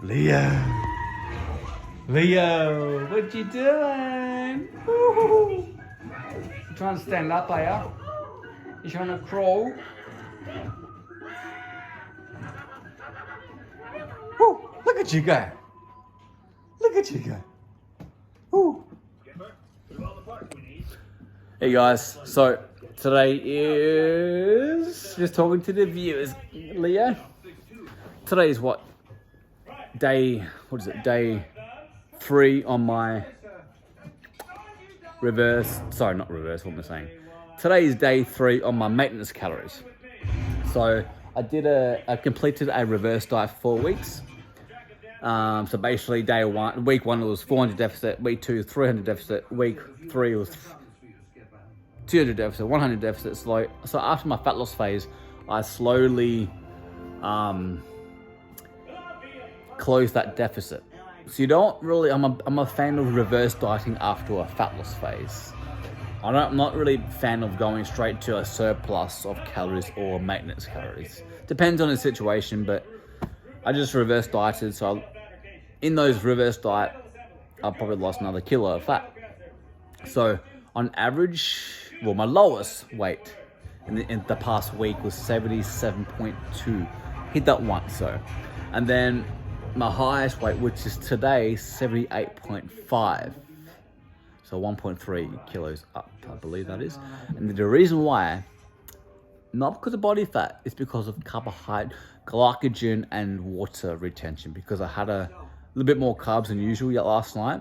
Leo, what you doing? Woo-hoo. You trying to stand up, are you? You trying to crawl? Woo, look at you go. Look at you go. Woo. Hey guys, so today is just talking to the viewers, Leo. Today is what? Day 3 on my reverse, sorry, not reverse, what am I saying? Today is day 3 on my maintenance calories. So I completed a reverse diet for 4 weeks. So basically week 1 it was 400 deficit, week 2 300 deficit, week 3 was 200 deficit, 100 deficit, slow. So after my fat loss phase, I slowly closed that deficit. So you don't really, I'm a fan of reverse dieting after a fat loss phase. I'm not really a fan of going straight to a surplus of calories or maintenance calories. Depends on the situation, but I just reverse dieted. So in those reverse diet, I probably lost another kilo of fat. So on average, well, my lowest weight in the past week was 77.2. Hit that once, so. And then my highest weight, which is today, 78.5. So 1.3 kilos up, I believe that is. And the reason why, not because of body fat, it's because of carbohydrate, glycogen, and water retention. Because I had a little bit more carbs than usual last night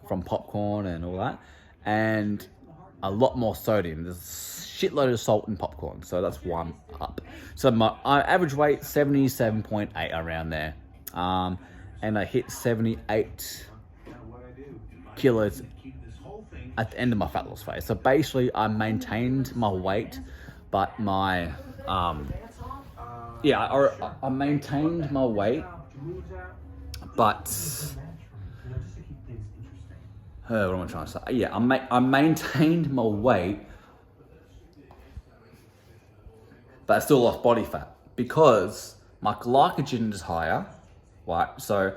from popcorn and all that. And a lot more sodium. There's a shitload of salt in popcorn. So that's one up. So my average weight, 77.8, around there. And I hit 78 kilos at the end of my fat loss phase. So basically I maintained my weight, but I maintained my weight, but what am I trying to say? Yeah, I maintained my weight, but I still lost body fat because my glycogen is higher. Right, so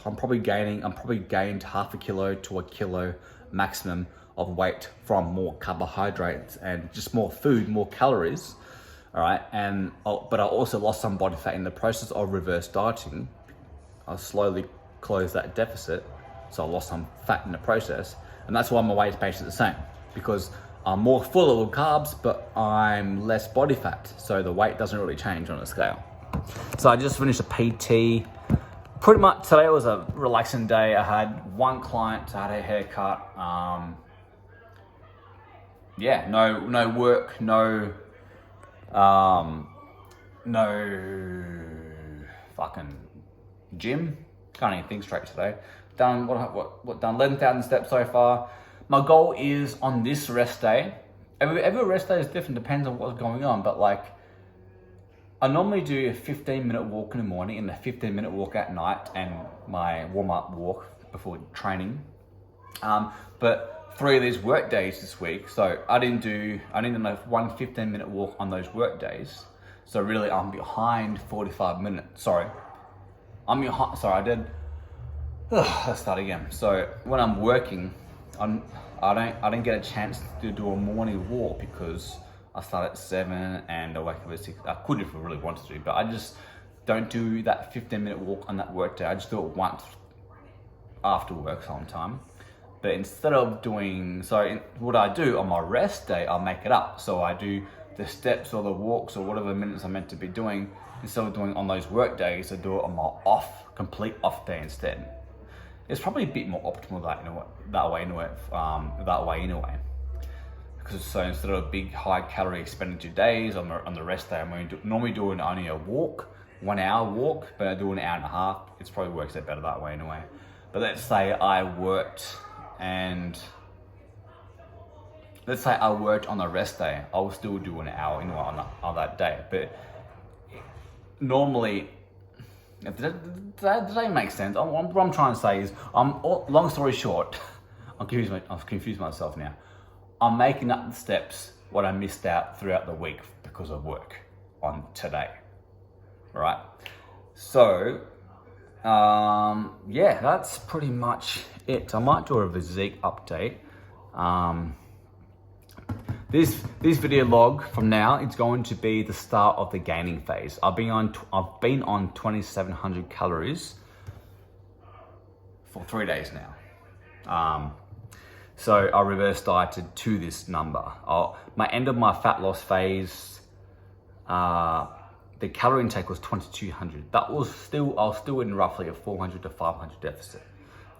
I'm probably gained half a kilo to a kilo maximum of weight from more carbohydrates and just more food, more calories. All right, but I also lost some body fat in the process of reverse dieting. I slowly closed that deficit, so I lost some fat in the process, and that's why my weight is basically the same, because I'm more full of carbs, but I'm less body fat, so the weight doesn't really change on the scale. So I just finished a PT. Pretty much today was a relaxing day. I had one client, I had a haircut. No work, no fucking gym. Can't even think straight today. Done 11,000 steps so far. My goal is on this rest day. Every rest day is different, depends on what's going on, but like, I normally do a 15-minute walk in the morning and a 15-minute walk at night, and my warm-up walk before training. But 3 of these work days this week, so I didn't do one 15-minute walk on those work days. So really, I'm behind 45 minutes. Let's start again. So when I'm working, I don't get a chance to do a morning walk because I start at 7 and I wake up at 6. I could if I really wanted to, but I just don't do that 15-minute walk on that work day. I just do it once after work sometime. But instead of what I do on my rest day, I'll make it up. So I do the steps or the walks or whatever minutes I'm meant to be doing. Instead of doing it on those work days, I do it on my complete off day instead. It's probably a bit more optimal that way anyway. Because instead of big high calorie expenditure days on the rest day, I'm normally doing only a walk, 1 hour walk, but I do an hour and a half. It probably works out better that way anyway. But let's say I worked on the rest day, I will still do an hour anyway on that day. But normally, does that make sense? What I'm trying to say is, long story short, I've confused myself now. I'm making up the steps what I missed out throughout the week because of work on today, right? So Yeah, that's pretty much it. I might do a physique update. This video log from now, it's going to be the start of the gaining phase. I've been on 2,700 calories for 3 days now. So I reverse dieted to this number. My end of my fat loss phase, the calorie intake was 2,200. I was still in roughly a 400 to 500 deficit.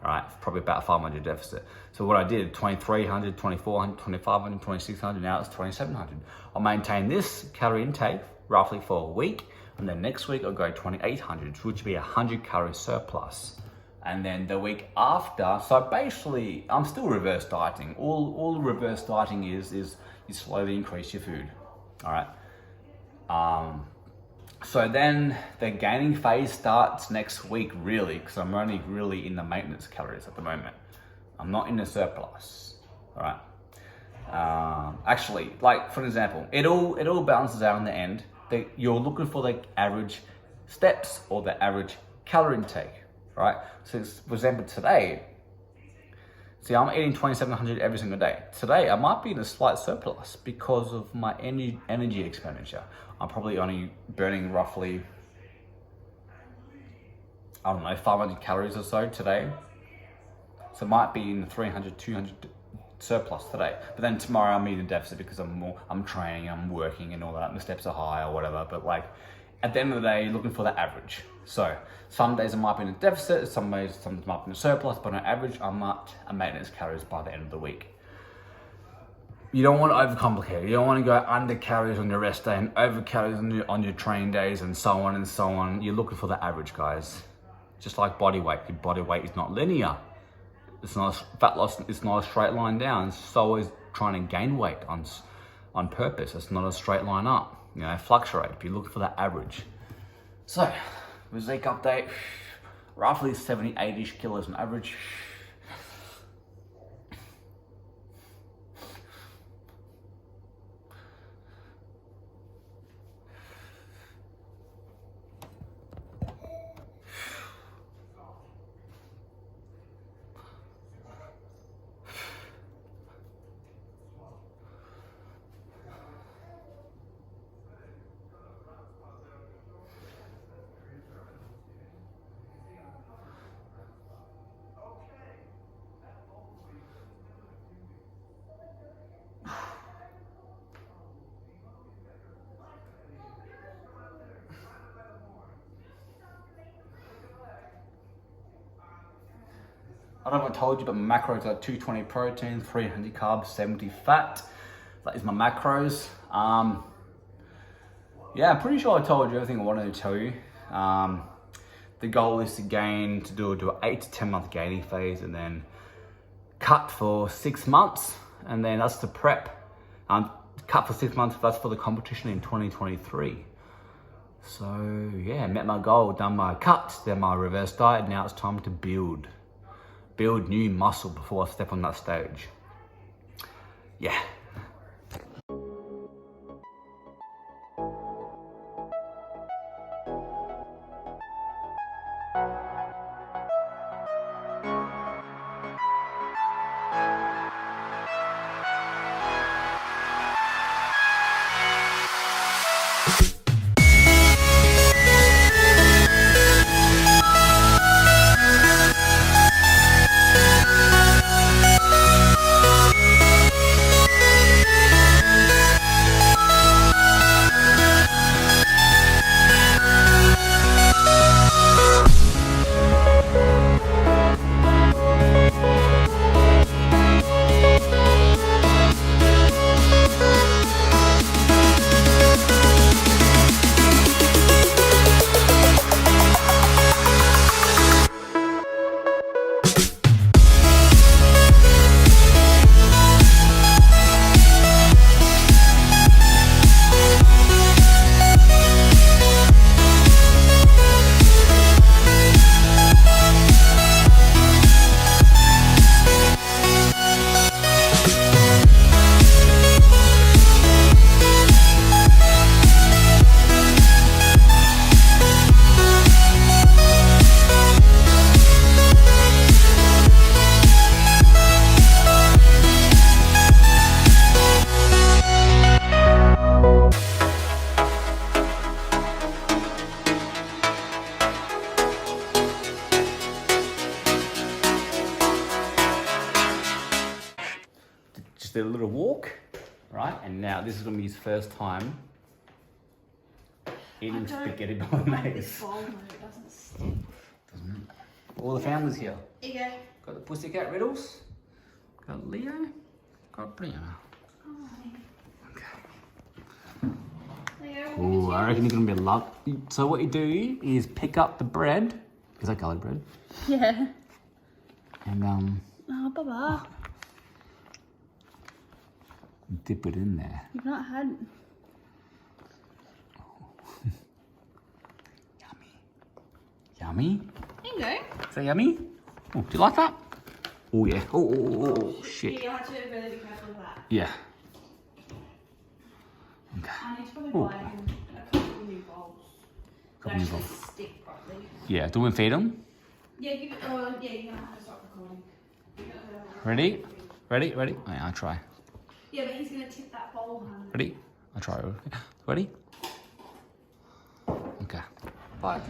All right, probably about 500 deficit. So what I did, 2,300, 2,400, 2,500, 2,600, now it's 2,700. I'll maintain this calorie intake roughly for a week, and then next week I'll go 2,800, which would be 100 calorie surplus. And then the week after, so basically I'm still reverse dieting. All reverse dieting is you slowly increase your food, all right? So then the gaining phase starts next week, really, because I'm only really in the maintenance calories at the moment. I'm not in the surplus, all right? Actually, like for example, it all balances out in the end. You're looking for the average steps or the average calorie intake, right? So for example, today, see, I'm eating 2,700 every single day. Today, I might be in a slight surplus because of my energy expenditure. I'm probably only burning roughly, I don't know, 500 calories or so today. So it might be in the 300, 200 surplus today. But then tomorrow I'm eating deficit because I'm training, I'm working and all that, and the steps are high or whatever. But like, at the end of the day, you're looking for the average. So some days I might be in a deficit, some days I might be in a surplus, but on average, I'm at a maintenance calories by the end of the week. You don't want to overcomplicate it. You don't want to go under calories on your rest day and over calories on your training days and so on and so on. You're looking for the average, guys. Just like body weight. Your body weight is not linear. It's not fat loss. It's not a straight line down. It's always trying to gain weight on purpose. It's not a straight line up. You know, fluctuate. If you look for the average. So, physique update. Roughly 78-ish kilos on average. I don't know if I told you, but my macros are 220 protein, 300 carbs, 70 fat. That is my macros. Yeah, I'm pretty sure I told you everything I wanted to tell you. The goal is to do an 8 to 10 month gaining phase and then cut for 6 months. And then that's the prep. Cut for 6 months, that's for the competition in 2023. So yeah, met my goal, done my cuts, then my reverse diet. Now it's time to build new muscle before I step on that stage. Yeah. did a little walk, right? And now this is gonna be his first time eating spaghetti bolognese. All the families here. Here you go. Got the Pussycat Riddles. Got Leo. Got Brianna. Ooh, I reckon you're gonna be a lot. So what you do is pick up the bread. Is that garlic bread? Yeah. And Oh, Baba. dip it in there. You've not had. Yummy. There you go. Is that yummy? Oh, do you like that? Oh yeah. Oh shit. Yeah, you have to really be careful of that. Yeah. Okay. I need to probably buy a couple of new bowls. Couple new bowls. Stick properly. Yeah. Do we feed them? Yeah, give it. Yeah, you're gonna have to stop recording. Ready? Ready? Ready? Oh, yeah, I'll try. Yeah, but he's gonna tip that bowl, hun. Ready? I'll try. Ready? Okay. Bye.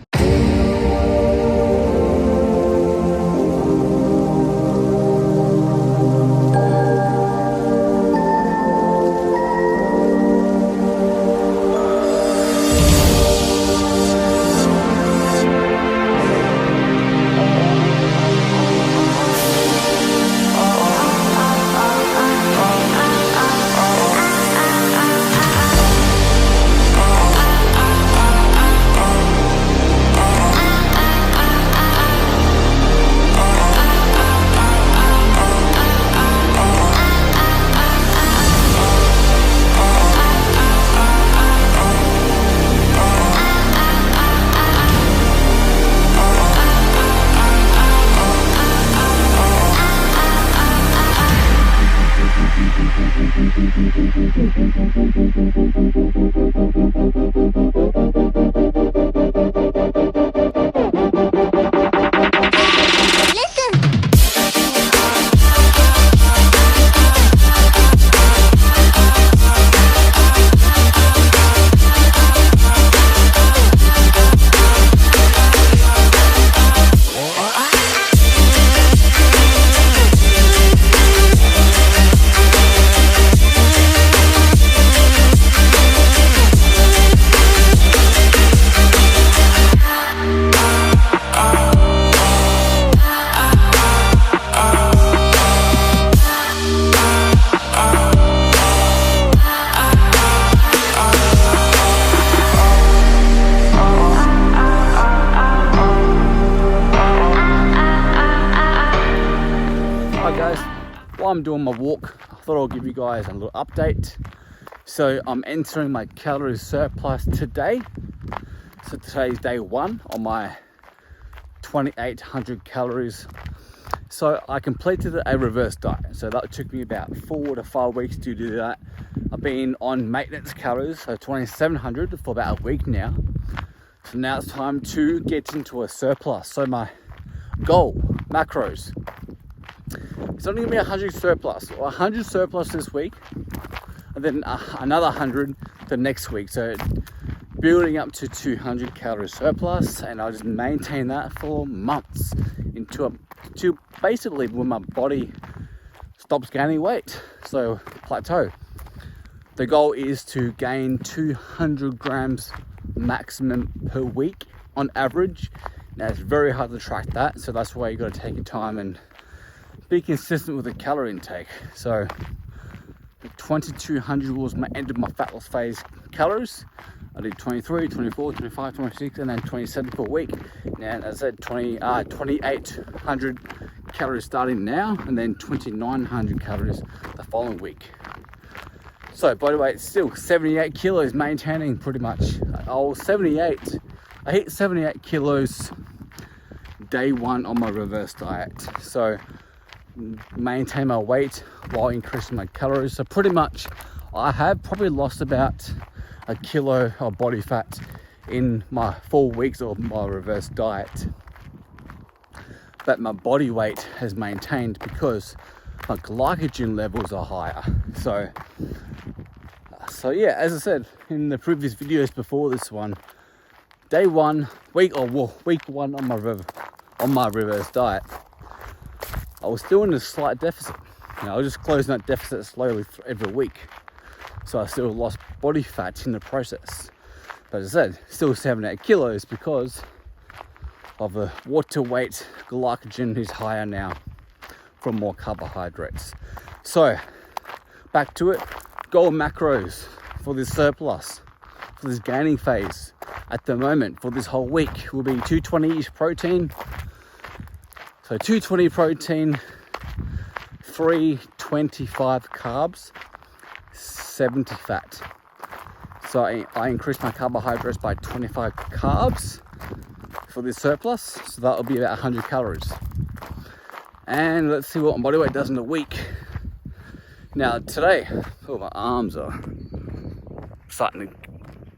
While I'm doing my walk, I thought I'll give you guys a little update. So I'm entering my calorie surplus today. So today's day 1 on my 2,800 calories. So I completed a reverse diet. So that took me about 4 to 5 weeks to do that. I've been on maintenance calories, so 2,700 for about a week now. So now it's time to get into a surplus. So my goal, macros, it's only gonna be 100 surplus, or 100 surplus this week, and then another 100 the next week. So building up to 200 calorie surplus, and I'll just maintain that for months to basically when my body stops gaining weight, so plateau. The goal is to gain 200 grams maximum per week on average. Now it's very hard to track that, so that's why you got to take your time and be consistent with the calorie intake. So 2,200 was my end of my fat loss phase calories. I did 23, 24, 25, 26, and then 27 per week. Now, as I said, 2,800 calories starting now, and then 2,900 calories the following week. So body weight still 78 kilos, maintaining pretty much. I hit 78 kilos day 1 on my reverse diet. So maintain my weight while increasing my calories. So pretty much I have probably lost about a kilo of body fat in my 4 weeks of my reverse diet, but my body weight has maintained because my glycogen levels are higher. So yeah, as I said in the previous videos before this one, day 1 week 1 on my reverse diet, I was still in a slight deficit. I was just closing that deficit slowly every week. So I still lost body fat in the process. But as I said, still 78 kilos because of the water weight glycogen is higher now from more carbohydrates. So back to it, goal macros for this surplus, for this gaining phase at the moment for this whole week will be 220-ish protein. So 220 protein, 325 carbs, 70 fat. So I increased my carbohydrates by 25 carbs for this surplus. So that'll be about 100 calories. And let's see what my body weight does in a week. Now today, my arms are starting to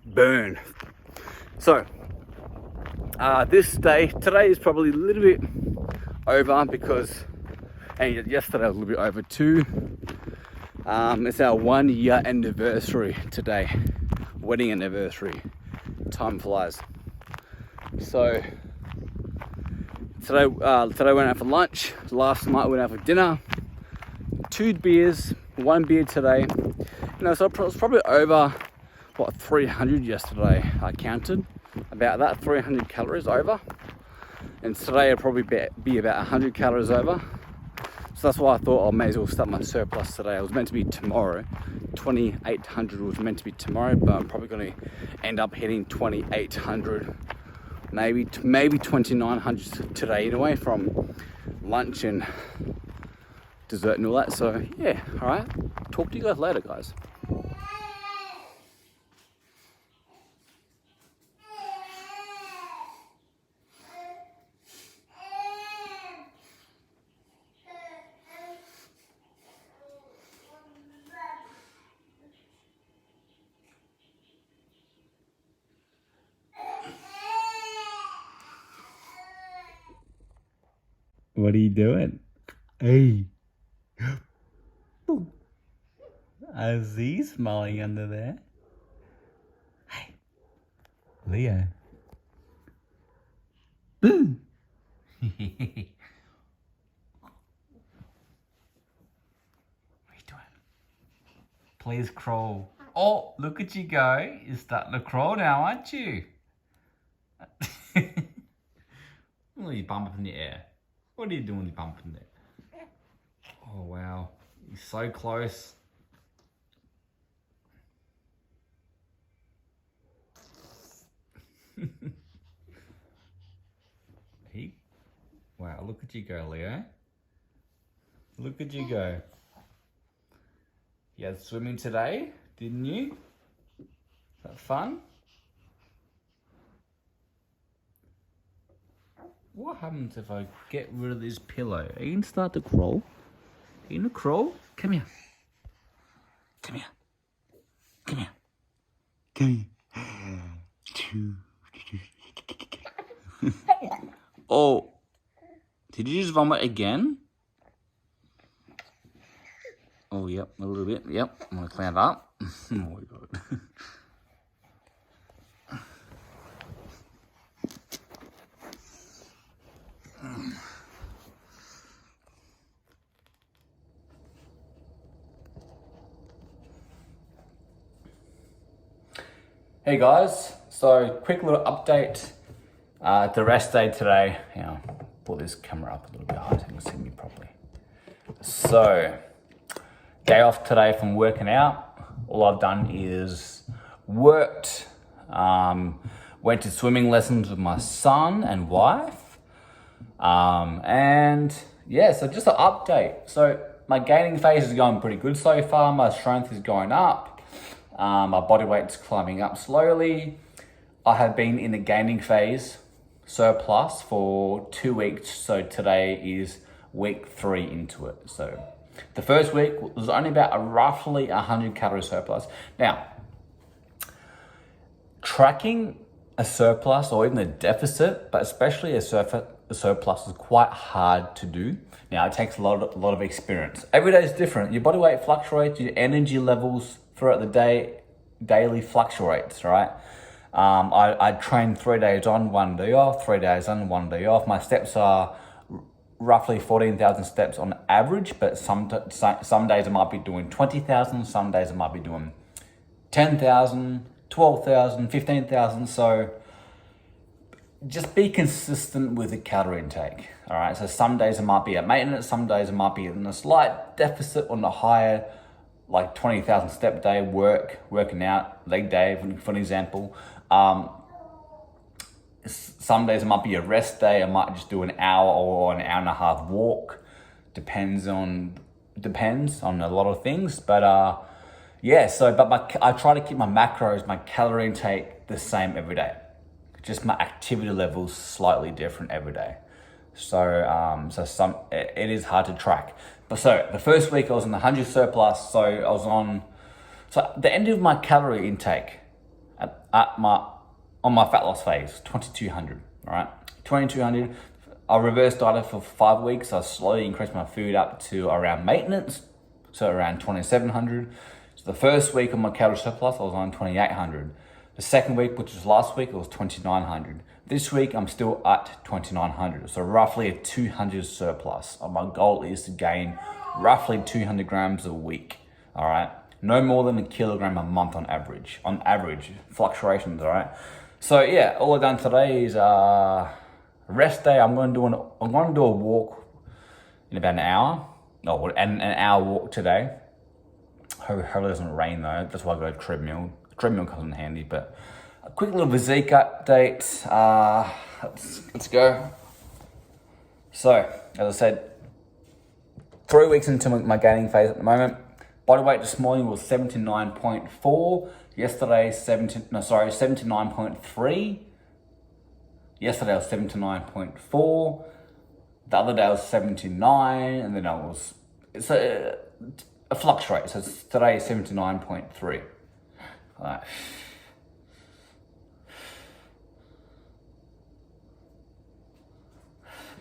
burn. So today is probably a little bit over because, and yesterday was a little bit over too. It's our 1 year anniversary today, wedding anniversary. Time flies. So today we went out for lunch. Last night we went out for dinner. 2 beers, 1 beer today. So it was probably over 300 yesterday. I counted about that, 300 calories over. And today it'll probably be about 100 calories over. So that's why I thought I may as well start my surplus today. It was meant to be tomorrow. 2,800 was meant to be tomorrow, but I'm probably going to end up hitting 2,800, maybe 2,900 today anyway, from lunch and dessert and all that. So yeah, all right. Talk to you guys later, guys. What are you doing? Hey. Is he smiling under there? Hey. Leo. Boo. What are you doing? Please crawl. Oh, look at you go. You're starting to crawl now, aren't you? What are you bumping in the air? What are you doing with your bump in there? Oh wow, you're so close. Wow, look at you go, Leo. Look at you go. You had swimming today, didn't you? Is that fun? What happens if I get rid of this pillow? Are you gonna start to crawl? Are you gonna crawl? Come here. Come here. Come here. Come here. Oh, did you just vomit again? Oh, yep, a little bit. Yep, I'm gonna clean it up. Oh my God. Hey guys, so quick little update. The rest day today. Pull this camera up a little bit higher so you can see me properly. So, day off today from working out. All I've done is worked, went to swimming lessons with my son and wife. And yeah, so just an update. So my gaining phase is going pretty good so far. My strength is going up. My body weight's climbing up slowly. I have been in the gaining phase surplus for 2 weeks. So today is week 3 into it. So the first week was only about roughly 100 calorie surplus. Now, tracking a surplus or even a deficit, but especially a surplus is quite hard to do. Now, it takes a lot of experience. Every day is different. Your body weight fluctuates, your energy levels throughout the day daily fluctuates, right? I train 3 days on, 1 day off, 3 days on, 1 day off. My steps are roughly 14,000 steps on average, but some days I might be doing 20,000, some days I might be doing 10,000, 12,000, 15,000. So just be consistent with the calorie intake. All right. So some days it might be at maintenance, some days it might be in a slight deficit on the higher, like 20,000 step day, working out, leg day, for an example. Some days it might be a rest day. I might just do an hour or an hour and a half walk. Depends on a lot of things. But yeah, I try to keep my macros, my calorie intake the same every day. Just my activity levels slightly different every day. So it is hard to track. But so the first week I was in the 100 surplus. So I was on the end of my calorie intake on my fat loss phase, 2,200. All right, 2,200. I reverse dieted for 5 weeks. I slowly increased my food up to around maintenance, so around 2,700. So the first week of my calorie surplus, I was on 2,800. The second week, which was last week, it was 2,900. This week, I'm still at 2,900. So roughly a 200 surplus. My goal is to gain roughly 200 grams a week. All right. No more than a kilogram a month on average. On average, fluctuations. All right. So yeah, all I've done today is rest day. I'm going to do a walk in about an hour. No, an hour walk today. Hopefully it doesn't rain though. That's why I go to treadmill. Treadmill comes in handy, but a quick little physique update. Let's go. So, as I said, 3 weeks into my gaining phase at the moment. Body weight this morning was 79.4. Yesterday, 79.3. Yesterday I was 79.4. The other day I was 79, and then it's a fluctuate. So today is 79.3. All right.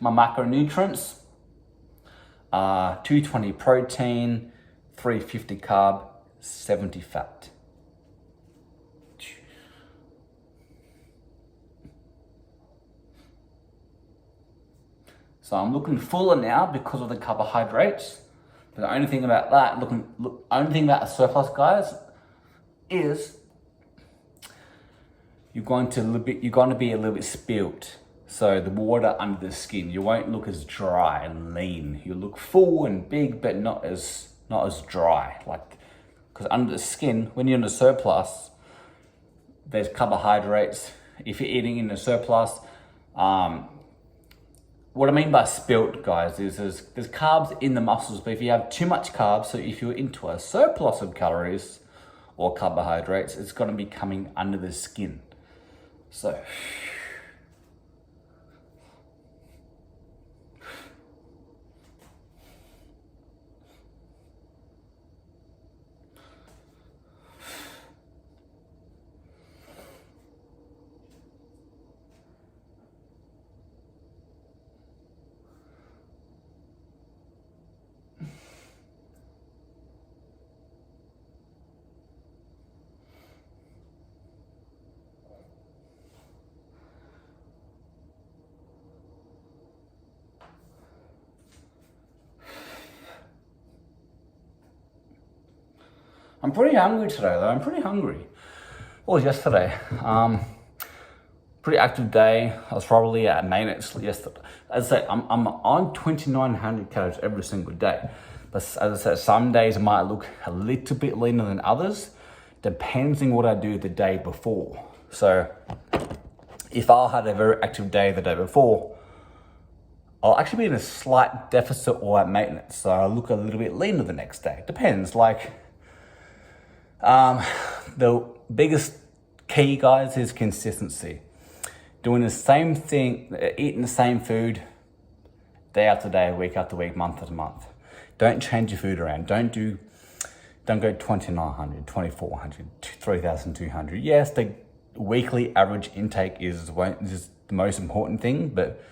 My macronutrients are 220 protein, 350 carb, 70 fat. So I'm looking fuller now because of the carbohydrates. But the only thing about that, only thing about a surplus, guys, is you're going to be a little bit spilt. So the water under the skin, you won't look as dry and lean. You look full and big, but not as dry. Because under the skin, when you're in a surplus, there's carbohydrates. If you're eating in a surplus, what I mean by spilt, guys, is there's carbs in the muscles, but if you have too much carbs, so if you're into a surplus of calories or carbohydrates, it's going to be coming under the skin. So I'm pretty hungry today, though. I'm pretty hungry. What was yesterday? Pretty active day. I was probably at maintenance yesterday. As I say, I'm on 2,900 calories every single day. But as I said, some days it might look a little bit leaner than others, depending what I do the day before. So if I had a very active day the day before, I'll actually be in a slight deficit or at maintenance. So I'll look a little bit leaner the next day. Depends. The biggest key, guys, is consistency. Doing the same thing, eating the same food day after day, week after week, month after month. Don't change your food around. Don't go 2,900, 2,400, 3,200. Yes, the weekly average intake is the most important thing, but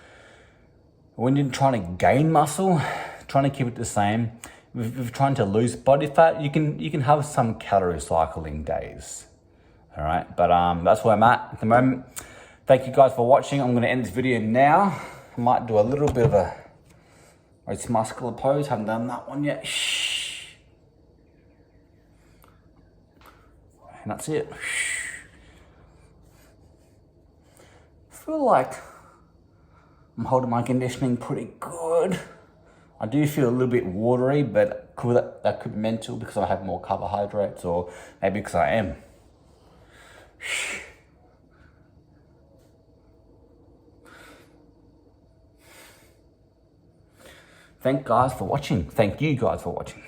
when you're trying to gain muscle, trying to keep it the same, if you're trying to lose body fat, you can have some calorie cycling days. All right, but that's where I'm at the moment. Thank you guys for watching. I'm going to end this video now. I might do a little bit of a It's muscular pose, haven't done that one yet. And that's it. I feel like I'm holding my conditioning pretty good. I do feel a little bit watery, but that could be mental because I have more carbohydrates, or maybe because I am. Thank you guys for watching.